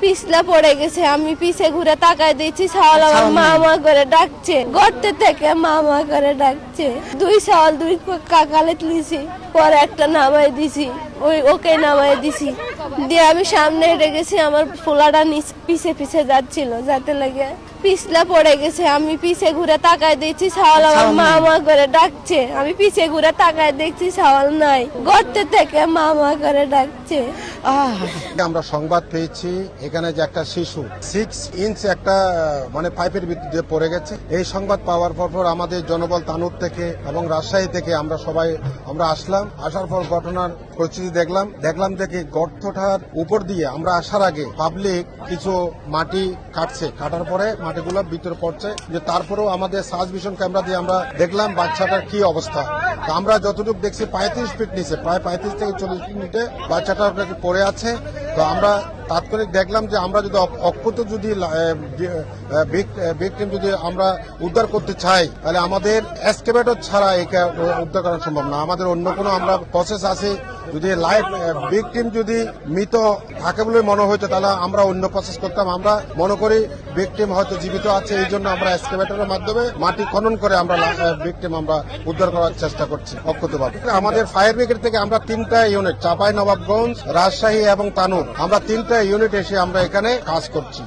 পিছলা পড়ে গেছে। আমি পিছে ঘুরে তাকায় দিচ্ছি, ছাওয়াল আমার মামা করে ডাকছে, গর্তে থেকে মামা করে ডাকছে। 2 ছাওয়াল 2 কাকালে তুলিছি, পরে একটা নামাই দিছি, ওকে নামাই দিছি। দিয়ে আমি সামনে হেঁটে গেছি, আমার পোলাটা পিছে পিছে যাচ্ছিল, যাতে লাগে পিছলা পড়ে গেছে। আমি পিছে ঘুরে তাকায় দিচ্ছি, ছাওয়াল আমার মামা করে ডাকছে। আমি পিছে ঘুরে তাকায় দেখছি ছাওয়াল নাই, গর্তে থেকে মামা করে ডাকছে। আমরা সংবাদ পেয়েছি এখানে যে একটা শিশু 6 ইঞ্চ একটা মানে পাইপের ভিতরে পড়ে গেছে। এই সংবাদ পাওয়ার পর আমাদের জনবল তানুর থেকে এবং রাজশাহী থেকে আমরা আসলাম। আসার পর ঘটনার পরিস্থিতি দেখলাম দেখে গর্তটার উপর দিয়ে আমরা আসার আগে পাবলিক কিছু মাটি কাটার পরে মাটিগুলো ভিতরে পড়ছে। যে তারপরেও আমাদের সার্চ ভিশন ক্যামেরা দিয়ে আমরা দেখলাম বাচ্চাটার কি অবস্থা। আমরা যতটুকু দেখছি 35 ফিট নিচে, প্রায় 35 থেকে 40 ফিট নিচে বাচ্চাটা পড়ে আছে। তো আমরা তাৎক্ষণিক দেখলাম যে আমরা যদি অক্ষত যদি ভিকটিম যদি আমরা উদ্ধার করতে চাই, তাহলে আমাদের এক্সকেভেটর ছাড়া একে উদ্ধার করা সম্ভব না। আমাদের অন্য কোনো আমরা প্রসেস আছে। যদি লাইভ ভিকটিম যদি মৃত থাকে বলে মনে হইতো, তাহলে আমরা অন্য প্রসেস করতাম। আমরা মনে করি ভিকটিম হয়তো জীবিত আছে, এই জন্য আমরা এক্সকেভেটরের মাধ্যমে মাটি খনন করে আমরা ভিকটিম আমরা উদ্ধার করার চেষ্টা করছি অক্ষতভাবে। আমাদের ফায়ার ব্রিগেড থেকে আমরা 3টা ইউনিট, চাঁপাইনবাবগঞ্জ, রাজশাহী এবং তানুর, আমরা 3টা ইউনিট এসে আমরা এখানে কাজ করছি।